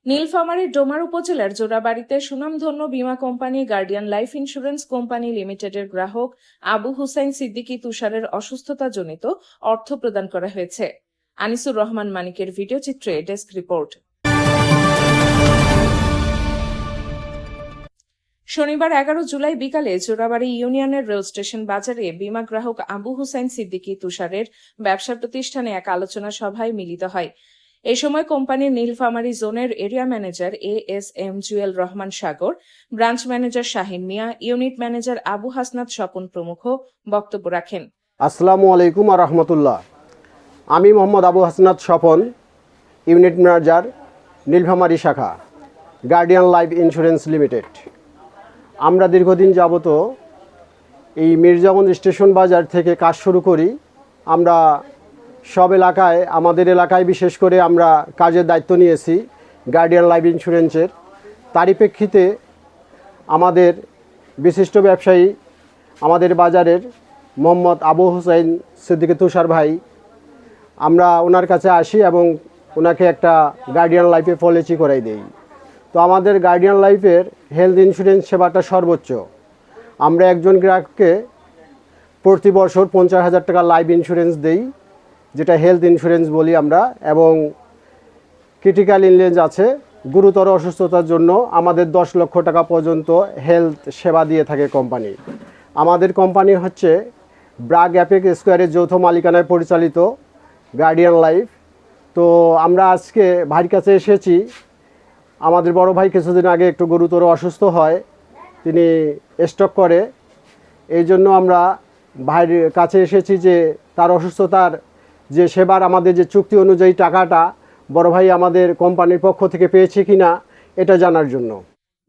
নীলফামারীর ডোমার উপজেলার জোড়াবাড়িতে সুনামধন্য বীমা company guardian life insurance company লিমিটেডের গ্রাহক আবু হুসাইন সিদ্দিকী তুষারের অসুস্থতাজনিত অর্থ প্রদান করা হয়েছে। আনিসুর রহমান মানিকের ভিডিও চিত্রে ডেস্ক রিপোর্ট। শনিবার 11 জুলাই বিকালে জোড়াবাড়ি ইউনিয়নের রেল স্টেশন বাজারে বীমা গ্রাহক আবু হুসাইন সিদ্দিকী তুষারের ব্যবসা প্রতিষ্ঠানে এক আলোচনা সভায় মিলিত হয়। এ সময় কোম্পানির নীলফামারী জোনের area manager ASM Jewel Rahman Sagar, branch manager Shahin Mia, unit manager Abu Hasnat Swapan প্রমুখ বক্তব্য রাখেন। আসসালামু আলাইকুম ওয়া রাহমাতুল্লাহ। আমি মোহাম্মদ আবু হাসনাত স্বপন, ইউনিট ম্যানেজার, নীলফামারী শাখা, গার্ডিয়ান লাইফ ইন্স্যুরেন্স লিমিটেড। আমরা দীর্ঘদিন যাবত এই মির্জাগঞ্জ স্টেশন বাজার থেকে কাজ শুরু করি। আমরা সব এলাকায়, আমাদের এলাকায় বিশেষ করে আমরা কাজের দায়িত্ব নিয়েছি গার্ডিয়ান লাইফ ইন্স্যুরেন্সের। তারই প্রেক্ষিতে আমাদের বিশিষ্ট ব্যবসায়ী, আমাদের বাজারের মোহাম্মদ আবু হুসাইন সিদ্দিকী তুষার ভাই, আমরা ওনার কাছে আসি এবং ওনাকে একটা গার্ডিয়ান লাইফে পলিসি করাই দেই। তো আমাদের গার্ডিয়ান লাইফের হেলথ ইন্স্যুরেন্স সেবাটা সর্বোচ্চ। আমরা একজন গ্রাহককে প্রতি বছর 50,000 টাকা লাইফ ইন্স্যুরেন্স দেই, যেটা হেলথ ইন্স্যুরেন্স বলি আমরা, এবং ক্রিটিক্যাল ইলনেস আছে, গুরুতর অসুস্থতার জন্য আমাদের 10 লক্ষ টাকা পর্যন্ত হেলথ সেবা দিয়ে থাকে কোম্পানি। আমাদের কোম্পানি হচ্ছে ব্রাগ অ্যাপেক স্কোয়ারের যৌথ মালিকানায় পরিচালিত গার্ডিয়ান লাইফ। তো আমরা আজকে ভাইয়ের কাছে এসেছি। আমাদের বড় ভাই কিছুদিন আগে একটু গুরুতর অসুস্থ হয়, তিনি স্ট্রোক করে। এই জন্য আমরা ভাইয়ের কাছে এসেছি যে তার অসুস্থতার যে সেবার আমাদের যে চুক্তি অনুযায়ী টাকাটা বড় ভাই আমাদের কোম্পানির পক্ষ থেকে পেয়েছে কিনা এটা জানার জন্য।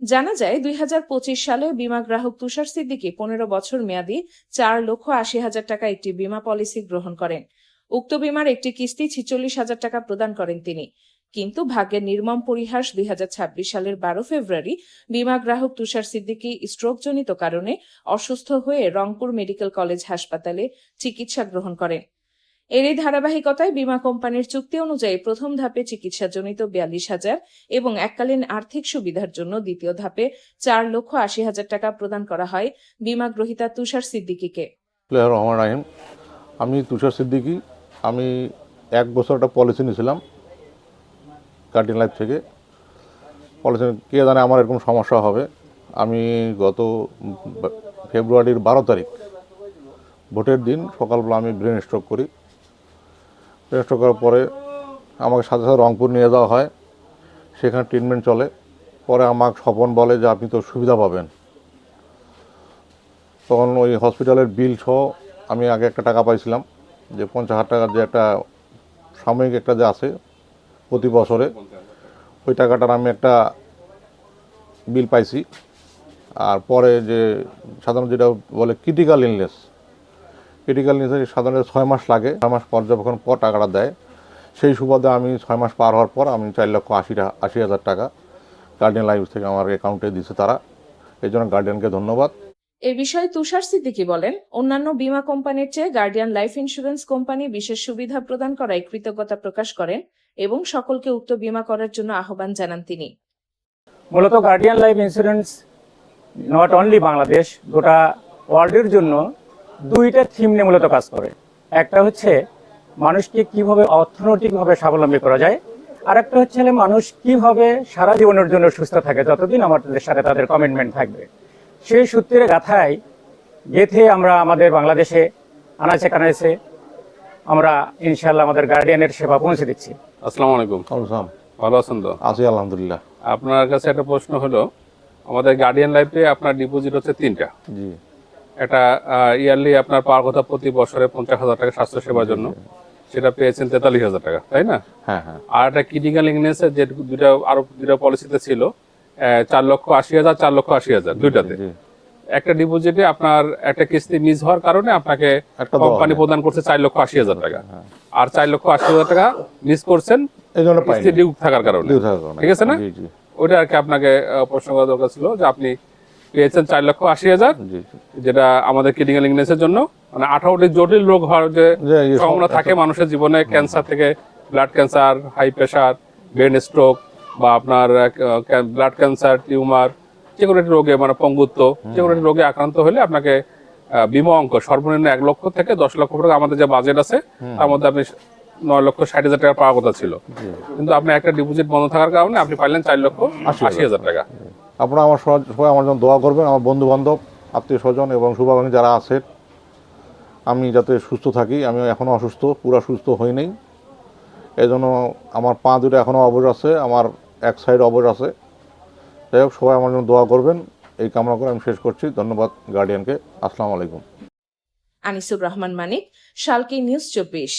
জানা যায় 2025 সালে বীমা গ্রাহক তুষার সিদ্দিকী 15 বছর মেয়াদী 4,80,000 টাকা একটি বীমা পলিসি গ্রহণ করেন। উক্ত বীমার একটি কিস্তি 46,000 টাকা প্রদান করেন তিনি। কিন্তু ভাগ্যের নির্মম পরিহাস 2026 সালের 12 ফেব্রুয়ারি বীমা গ্রাহক তুষার সিদ্দিকী স্ট্রোকজনিত কারণে অসুস্থ হয়ে রংপুর মেডিকেল কলেজ হাসপাতালে চিকিৎসা গ্রহণ করেন। এরই ধারাবাহিকতায় বীমা কোম্পানির চুক্তি অনুযায়ী প্রথম ধাপে চিকিৎসাজনিত 42,000 এবং এককালীন আর্থিক সুবিধার জন্য দ্বিতীয় ধাপে 4,80,000 টাকা প্রদান করা হয় বীমা গ্রহীতা তুষার সিদ্দিকীকে। আমি তুষার সিদ্দিকী, আমি 1 বছর একটা পলিসি নিয়েছিলাম গার্ডিয়ান লাইফ থেকে। পলিসি কে জানে আমার এরকম সমস্যা হবে। আমি গত ফেব্রুয়ারির 12 তারিখ ভোটের দিন সকালবেলা আমি ব্রেন স্ট্রোক করি। ব্রেন স্ট্রোক করার পরে আমাকে সাথে সাথে রংপুর নিয়ে যাওয়া হয়, সেখানে ট্রিটমেন্ট চলে। পরে আমাকে স্বপন বলে যে আপনি তো সুবিধা পাবেন। তখন ওই হসপিটালের বিল সহ আমি আগে একটা টাকা পাইছিলাম, যে 50,000 টাকার যে একটা সাময়িক একটা যে আছে প্রতি বছরে, ওই টাকাটার আমি একটা বিল পাইছি। আর পরে যে সাধারণত যেটা বলে ক্রিটিক্যাল ইলনেস সাধারণত 6 মাস লাগে। 6 মাস পর্যবেক্ষণ পর টাকাটা দেয়। সেই সুবাদে আমি 6 মাস পার হওয়ার পর আমি 4,80,000 টাকা গার্ডিয়ান লাইফ থেকে আমার অ্যাকাউন্টে দিচ্ছে তারা। এই জন্য গার্ডিয়ানকে ধন্যবাদ। এ বিষয়ে তুষার সিদ্দিকী বলেন, অন্যান্য বীমা কোম্পানির চেয়ে গার্ডিয়ান লাইফ ইন্স্যুরেন্স কোম্পানি বিশেষ সুবিধা প্রদান করায় কৃতজ্ঞতা প্রকাশ করেন এবং সকলকে উক্ত বীমা করার জন্য আহ্বান জানান তিনি। মূলত guardian life insurance not only Bangladesh, গোটা ওয়ার্ল্ডের জন্য দুইটা থিম নিয়ে মূলত কাজ করে। একটা হচ্ছে মানুষকে কিভাবে অর্থনৈতিকভাবে স্বাবলম্বী করা যায়, আর একটা হচ্ছে মানুষ কিভাবে সারা জীবনের জন্য সুস্থ থাকে, যতদিন আমাদের সাথে তাদের কমিটমেন্ট থাকবে। সেই সূত্রে গাথায় গেথে আমরা আমাদের বাংলাদেশে আনাচে কানাচে আমরা ইনশাআল্লাহ আমাদের গার্ডিয়ানের সেবা পৌঁছে দিচ্ছি। আসসালামু আলাইকুম। ভালো আছেন তো? আছি আলহামদুলিল্লাহ। আপনার কাছে একটা প্রশ্ন হলো, আমাদের গার্ডিয়ান লাইফে আপনার ডিপোজিট হচ্ছে 3টা। জি। একটা ইয়ারলি আপনার পাওয়ার কথা প্রতি বছরে 50,000 টাকা স্বাস্থ্য সেবার জন্য, সেটা পেয়েছেন 43,000 টাকা, তাই না? হ্যাঁ হ্যাঁ। আর একটা ক্রিটিক্যাল ইলনেসের যে দুটা পলিসিতে ছিল 4,80,000, 4,80,000 দুইটাতে। একটা ডিপোজিটে আপনার একটা কিস্তি মিস হওয়ার কারণে আপনাকে কোম্পানি প্রদান করছে 4,80,000 টাকা, আর 4,80,000 টাকা মিস করছেন এই জন্য কিস্তি ডিউ থাকার কারণে। ঠিক আছে না? ওইটা আর কি আপনাকে প্রশ্ন করা দরকার ছিল যে আপনি পেয়েছেন 4,80,000, যেটা আমাদের ক্রিটিক্যাল ইলনেসের জন্য, মানে 18টি জটিল রোগ হওয়ার যে সম্ভাবনা থাকে মানুষের জীবনে, ক্যান্সার থেকে blood cancer, high pressure, brain stroke, বা আপনার ব্লাড ক্যান্সার, টিউমার, যে কোনো একটি রোগে মানে পঙ্গুত্ব, যে কোনো একটি রোগে আক্রান্ত হলে আপনাকে বিমা অঙ্ক সর্বনিম্ন 1 লক্ষ থেকে 10 লক্ষ টাকা আমাদের যে বাজেট আছে তার মধ্যে আপনি 9,60,000 টাকা পাওয়ার কথা ছিল, কিন্তু আপনি একটা ডিপোজিট বন্ধ থাকার কারণে আপনি পাইলেন 4,80,000 টাকা। আপনারা আমার সবাই আমার জন্য দোয়া করবেন, আমার বন্ধু বান্ধব, আত্মীয় স্বজন এবং শুভাকাঙ্ক্ষী যারা আছে, আমি যাতে সুস্থ থাকি। আমি এখনও অসুস্থ, পুরো সুস্থ হই নাই, এই জন্য আমার পা দুটো এখনও অবশ আছে, আমার এক সাইড অবশ আছে। যাই হোক, সবাই আমার জন্য দোয়া করবেন, এই কামনা করে আমি শেষ করছি। ধন্যবাদ গার্ডিয়ানকে। আসসালামু আলাইকুম। আনিসুর রহমান মানিক, শালকি নিউজ 24।